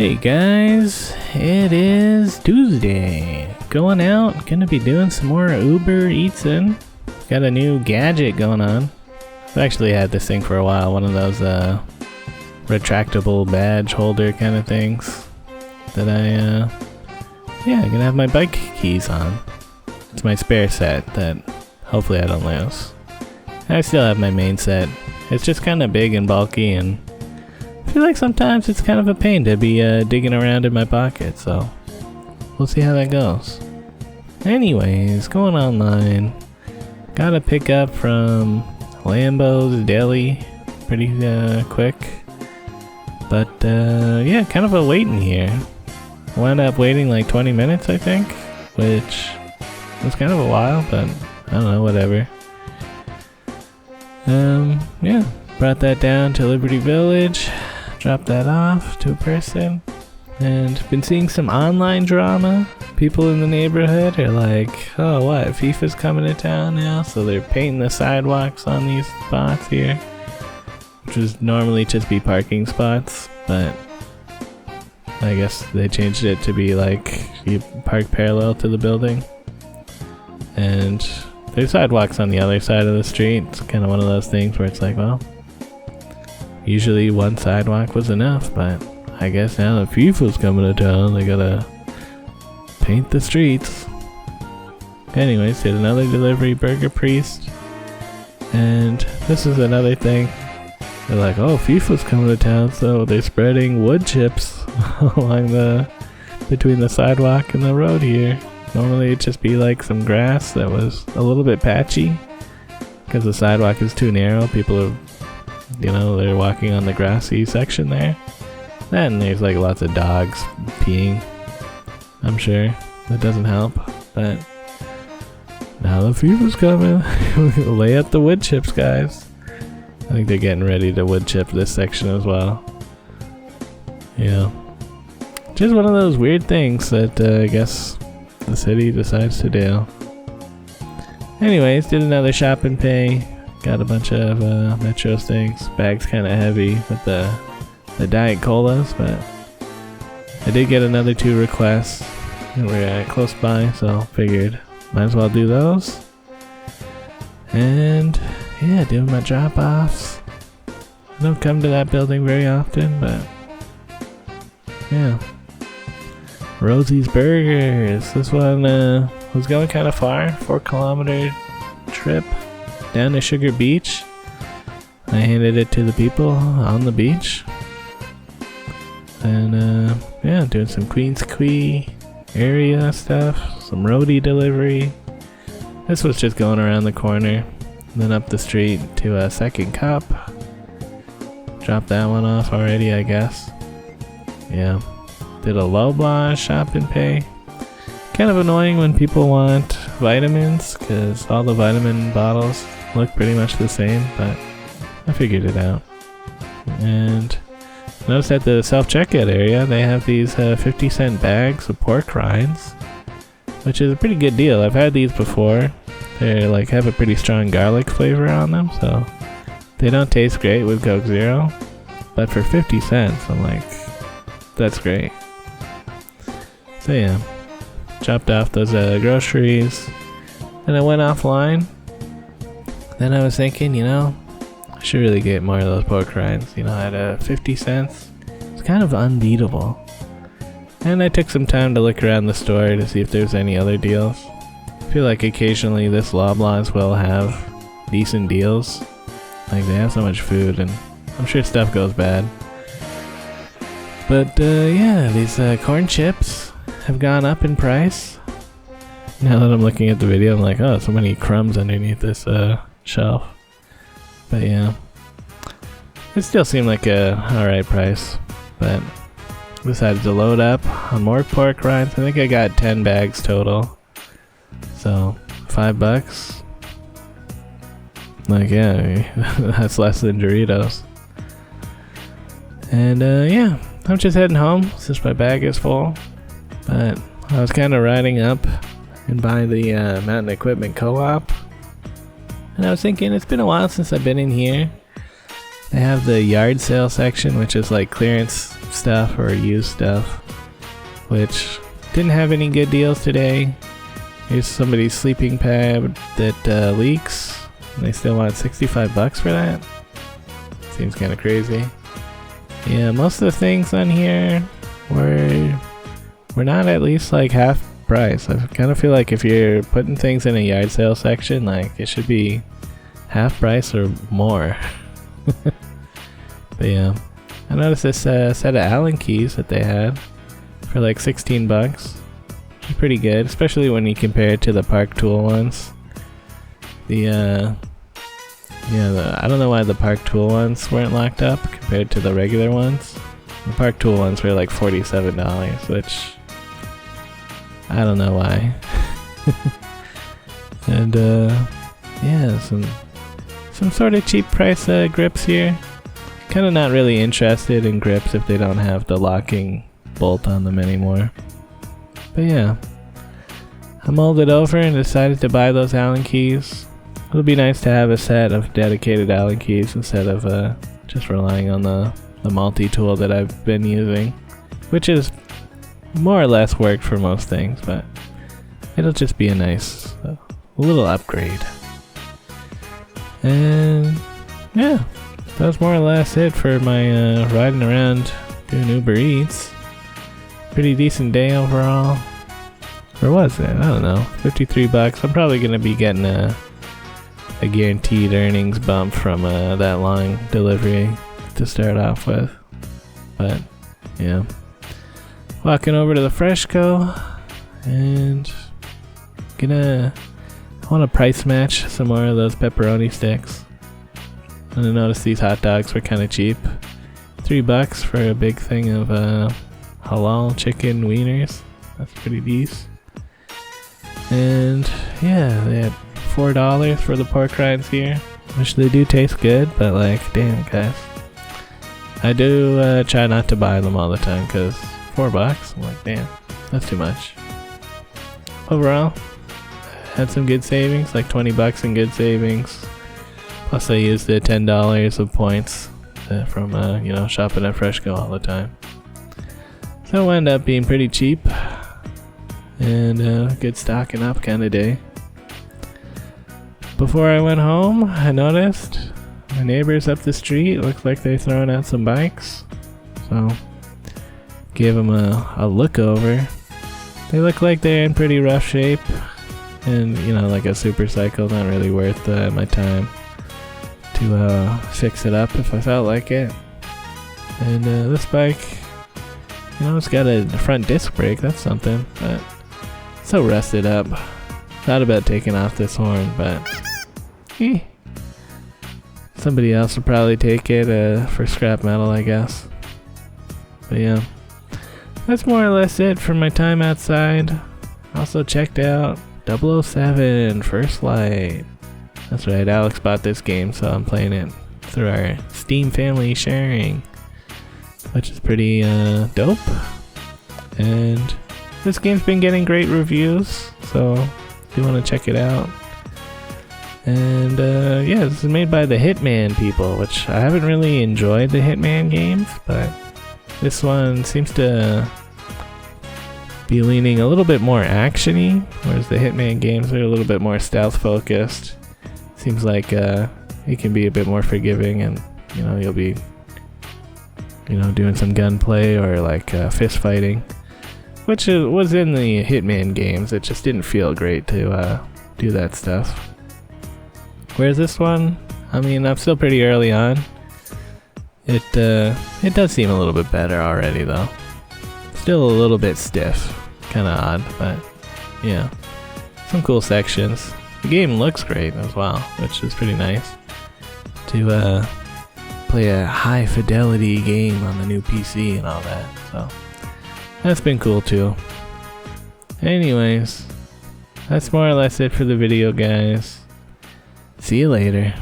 Hey guys, it is Tuesday. Going out, gonna be doing some more Uber Eatsin'. Got a new gadget going on. I've actually had this thing for a while, one of those retractable badge holder kind of things that gonna have my bike keys on. It's my spare set that hopefully I don't lose. I still have my main set. It's just kind of big and bulky, and I feel like sometimes it's kind of a pain to be digging around in my pocket, so we'll see how that goes. Anyways, going online. Got a pickup from Lambo's Deli pretty quick. But yeah, kind of a waiting here. Wound up waiting like 20 minutes, I think, which was kind of a while, but I don't know, whatever. Yeah, brought that down to Liberty Village. Dropped that off to a person, and been seeing some online drama. People in the neighborhood are like, oh what, FIFA's coming to town now, so they're painting the sidewalks on these spots here, which would normally just be parking spots, but I guess they changed it to be like you park parallel to the building, and there's sidewalks on the other side of the street. It's kind of one of those things where it's like, well, usually one sidewalk was enough, but I guess now that FIFA's coming to town, they gotta paint the streets. Anyways, did another delivery, Burger Priest, and this is another thing. They're like, oh, FIFA's coming to town, so they're spreading wood chips along between the sidewalk and the road here. Normally it'd just be like some grass that was a little bit patchy, because the sidewalk is too narrow. People are, they're walking on the grassy section there. And there's like lots of dogs peeing. I'm sure that doesn't help, but now the FIFA's coming. Lay out the wood chips, guys. I think they're getting ready to wood chip this section as well. Just one of those weird things that I guess the city decides to do. Anyways, did another shop and pay. Got a bunch of Metro's things. Bag's kind of heavy with the Diet Colas, but I did get another 2 requests. We're close by, so figured might as well do those. And yeah, doing my drop-offs. I don't come to that building very often, but yeah. Rosie's Burgers. This one was going kind of far. 4-kilometer trip down to Sugar Beach. I handed it to the people on the beach. And yeah, doing some Queens Quay area stuff. Some roadie delivery. This was just going around the corner. Then up the street to a Second Cup. Dropped that one off already, I guess. Yeah. Did a Loblaw shop and pay. Kind of annoying when people want vitamins, because all the vitamin bottles look pretty much the same, but I figured it out. And notice at the self-checkout area they have these 50-cent bags of pork rinds, which is a pretty good deal. I've had these before. They like have a pretty strong garlic flavor on them, so they don't taste great with Coke Zero, but for 50 cents I'm like, that's great. So yeah, chopped off those groceries, and I went offline. Then I was thinking, I should really get more of those pork rinds. At 50 cents, it's kind of unbeatable. And I took some time to look around the store to see if there's any other deals. I feel like occasionally this Loblaws will have decent deals. Like they have so much food, and I'm sure stuff goes bad. But yeah, these corn chips have gone up in price. Now that I'm looking at the video, I'm like, oh, so many crumbs underneath this shelf. But yeah, it still seemed like a alright price. But decided to load up on more pork rinds. I think I got 10 bags total. So $5. Like, yeah, that's less than Doritos. And yeah, I'm just heading home since my bag is full. But I was kind of riding up and by the Mountain Equipment Co-op, and I was thinking, it's been a while since I've been in here. They have the yard sale section, which is like clearance stuff or used stuff, which didn't have any good deals today. Here's somebody's sleeping pad that leaks, and they still want $65 for that. Seems kind of crazy. Yeah, most of the things on here were not at least like half price. I kind of feel like if you're putting things in a yard sale section, like it should be half price or more. But yeah, I noticed this set of Allen keys that they had for like $16. Pretty good, especially when you compare it to the Park Tool ones. I don't know why the Park Tool ones weren't locked up compared to the regular ones. The Park Tool ones were like $47, which I don't know why. And yeah, some sort of cheap price grips here. Kind of not really interested in grips if they don't have the locking bolt on them anymore. But yeah, I mulled it over and decided to buy those Allen keys. It'll be nice to have a set of dedicated Allen keys instead of just relying on the multi-tool that I've been using, which is more or less worked for most things, but it'll just be a nice little upgrade. And yeah, that was more or less it for my riding around doing Uber Eats. Pretty decent day overall. Or was it? I don't know. $53. I'm probably gonna be getting a guaranteed earnings bump from that long delivery to start off with. But yeah, walking over to the Freshco and I want to price match some more of those pepperoni sticks. And I noticed these hot dogs were kind of cheap. $3 for a big thing of halal chicken wieners. That's pretty decent. And yeah, they had $4 for the pork rinds here, which they do taste good, but like, damn guys, I do try not to buy them all the time because $4, I'm like, damn, that's too much. Overall, had some good savings, like $20 in good savings. Plus I used the $10 of points from shopping at Freshco all the time. So it wound up being pretty cheap and good stocking up kind of day. Before I went home, I noticed my neighbors up the street looked like they're throwing out some bikes. So gave them a look over. They look like they're in pretty rough shape, and like a super cycle, not really worth my time to fix it up if I felt like it. And this bike, it's got a front disc brake, that's something, but it's so rusted up. Thought about taking off this horn, but somebody else will probably take it for scrap metal, I guess. But yeah, that's more or less it for my time outside. Also checked out 007 First Light. That's right, Alex bought this game, so I'm playing it through our Steam family sharing, which is pretty dope. And this game's been getting great reviews, so if you want to check it out. And yeah, this is made by the Hitman people, which I haven't really enjoyed the Hitman games, but this one seems to be leaning a little bit more action-y, whereas the Hitman games are a little bit more stealth focused. Seems like it can be a bit more forgiving, and you'll be doing some gunplay or like fist fighting, which was in the Hitman games. It just didn't feel great to do that stuff. Whereas this one, I'm still pretty early on. It does seem a little bit better already though. Still a little bit stiff, kind of odd, but yeah, some cool sections. The game looks great as well, which is pretty nice to play a high fidelity game on the new PC and all that, so that's been cool too. Anyways, that's more or less it for the video, guys. See you later.